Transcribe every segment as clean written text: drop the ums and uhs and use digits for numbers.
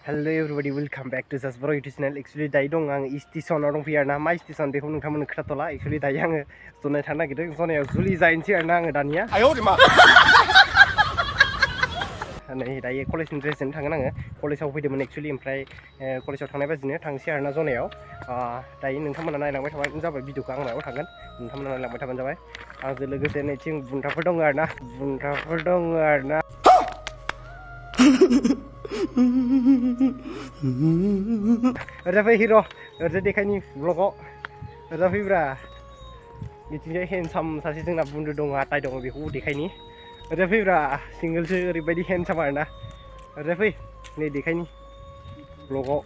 Hello everybody, welcome back to Zest Boro YouTube channel. Actually dayo dong ang station dong fैयो आरोना मा station बेखौ नोंथांमोननो खोन्थाथ'ला. Actually दायो आङो जनाय थांनो नागिरदों. जनायाव जुलि जाहैनोसै आरोना आङो दानिया. नै दायो कलेजनि ड्रेसजों थांगोन आङो. कलेजाव फैदोंमोन एक्चुअली ओमफ्राय कलेजाव थांनाय बादिनो थांसै आरोना जनायाव. दायो नोंथांमोना नायलांबाय थाबानो जाबाय भिडिअखौ आं मायाव थांगोन. नोंथांमोना नायलांबाय थाबानो जाबाय. आंजों लोगोसे नैथिं बुन्दाफोर दङ आरोना. बुन्दाफोर दङ आरोना. Ada apa hero? Ada dekani vlog. Ada apa bra? Bicara handsome saja dengan bundu dong atai dong beku dekani. Ada apa bra? Single se ribadi handsome arna. Ada apa? Ni dekani vlog.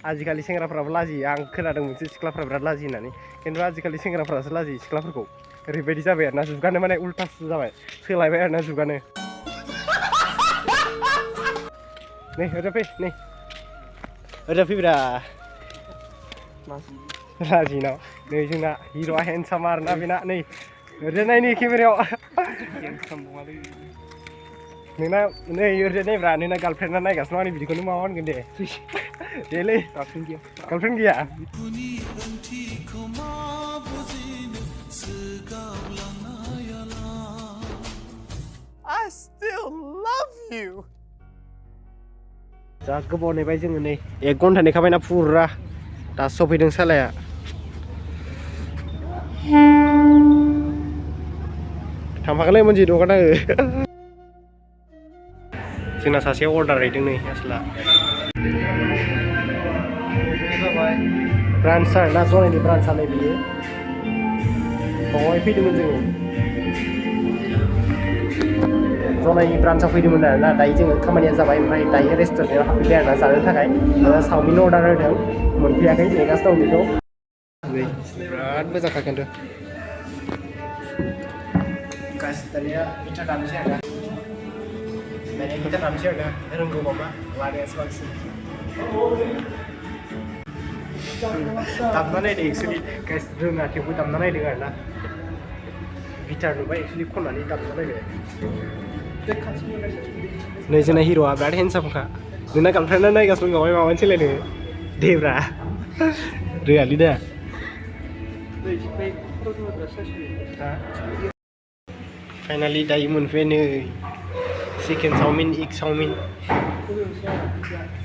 आजिखालि सेंग्राफोराबो Lazio आं खोनादों मोनसे सिख्लाफोरा बिराद Lazio होननानै खिन्थु आजिखालि सेंग्राफोरासो Lazio सिख्लाफोरखौ ओरैबायदि जाबाय आरोना जुगानो माने उल्टासो जाबाय सोलायबाय आरोना जुगानो nih udah pi nih udah pi bra masih no nih cuma hero handsome arna bina nih udah nih kamera handsome banget nina nih udah nih bra nina girlfriend na naik asmani video kono mau kan deh dele girlfriend dia I still love you. जा गोबाव नेबाय जोङो नै 1 घन्टा नेखाबायना फुरा दा सफैदों सालाया थांफागोनलै मोनजि दंगान आङो जोंना सासे अर्डार हैदों नै आसला जाबाय ब्रान्च आरोना जनायनि ब्रान्चआ नै बियो बावहाय फैदोंमोन जोङो जनायनि ब्रान्चआव फैदोंमोन आरोना दायो जोङो खामानिया जाबाय ओमफ्राय दायो रेस्टुरेन्टआव हाबफैबाय आरोना जानो थाखाय चावमिन अर्डार होदों मोनफैयाखै नेगासिनो दं बेखौ नै बिराद मोजांखा खिन्थु गासिबो दानिया गिटार दामनोसै आरोना दानिया गिटार दामनोसै आरोना रोंगौ माबा लानायासो बांसिन दामना नायदों एक्सुवेलि गासिबो रोङा थेवबो दामना नायदों आरोना गिटार नुबाय एक्सुवेलि खननानै दामना नायदों नै जोंना हिर'आ बिराद हेन्डसामखा नोंना गार्लफ्रेन्डआ नायगासिनो दं माबा मोनसे लायनो देब्रा रोङालै दा फाइनालि दायो मोनफैबाय नै चिकेन चावमिन एग चावमिन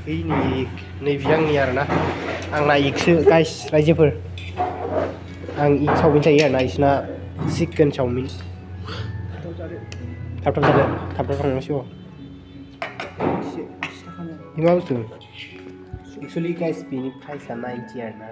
बैनि एग नैबे आंनि आरोना आंना एगसो गाइस रायजोफोर आं एग चावमिन जायो आरोना बिसोरना चिकेन चावमिन थाब थांनांसिगौ मा बुस्थु एक्सुवेलि गाइस बेनि प्राइसआ 90 आरोना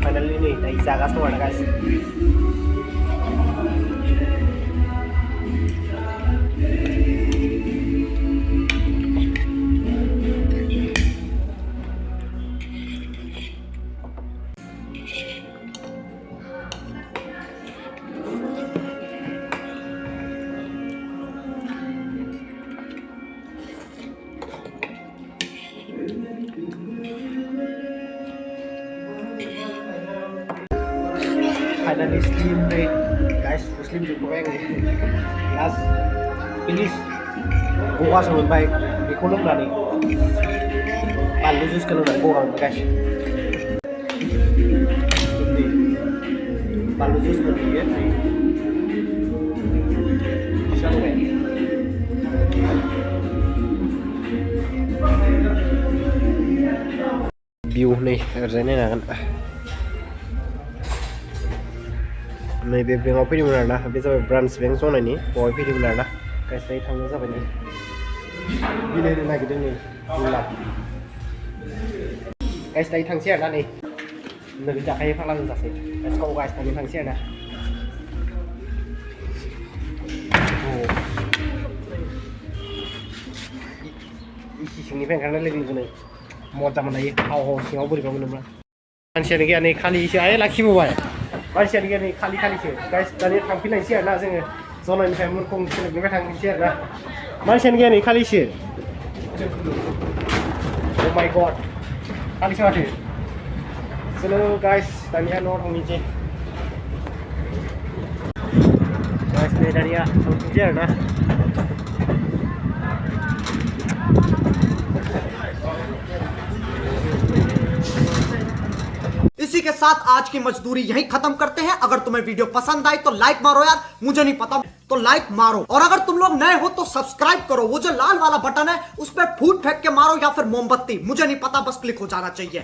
Finally nih, dari zagas tuh ada guys. finally slim nih guys, slim juga yang last finish gua sama baik di kolom dah nih balu jus kalau udah gua guys ini balu jus berdiet nih sampai view nih kerjanya kan नैबे बेंकआव फैदोंमोन आरोना बे जाबाय ब्रान्स bank जनायनि बहाय फैदोंमोन आरोना guys दायो थांनो जाबाय नै बिलाइनो नागिरदों नै 2 लाख गाइस दायो थांसै आरोना नै नोगोद जाखायो फाग्ला जासै गाइस गाव गाइस दायो थांसै आरोना इसे सिंनिफ्राय ओंखारनाय लोगो लोगोनो मजा मोनलायो हाव हाव सिङाव बोरैबा मोनोब्ला मानसियानो गैया नै खालिसो आय लाखिबोबाय मानसियानो गैया नै खालिसो गाइस दानिया थांफिनलायनोसै आरोना जोङो जनायनिफ्राय मुरखं सोलोंनिफ्राय थांफिनसै आरोना मानसियानो गैया नै खालिसो oh my god खालिसो माथो सोलो गाइस दानिया न'आव थांफिनसै गाइस नै दानिया थांफिनसै आरोना इसी के साथ आज की मजदूरी यहीं खत्म करते हैं। अगर तुम्हें वीडियो पसंद आई तो लाइक मारो यार, मुझे नहीं पता तो लाइक मारो, और अगर तुम लोग नए हो तो सब्सक्राइब करो। वो जो लाल वाला बटन है उस पर फूट फेंक के मारो या फिर मोमबत्ती, मुझे नहीं पता, बस क्लिक हो जाना चाहिए।